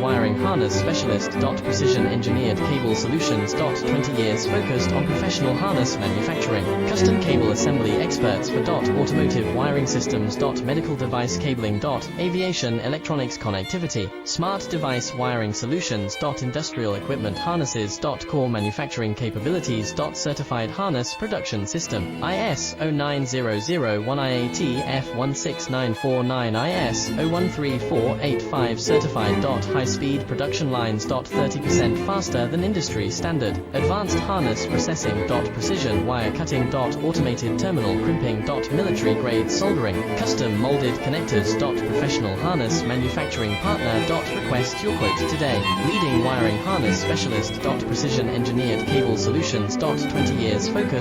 wiring harness specialist. Precision engineered cable solutions. 20 years focused on professional harness manufacturing. Custom cable assembly experts for automotive wiring systems. Medical device cabling. Aviation electronics connectivity. Smart device wiring solutions. Industrial equipment harnesses. Core manufacturing capabilities. Certified harness production system. IS 09001 IATF 16949 IS 013485 certified. High-speed production lines. 30% faster than industry standard. Advanced harness processing. Precision wire cutting. Automated terminal crimping. Military grade soldering. Custom molded connectors. Professional harness manufacturing partner. Request your quote today. Leading wiring harness specialist. Precision engineered cable solutions. 20 years focus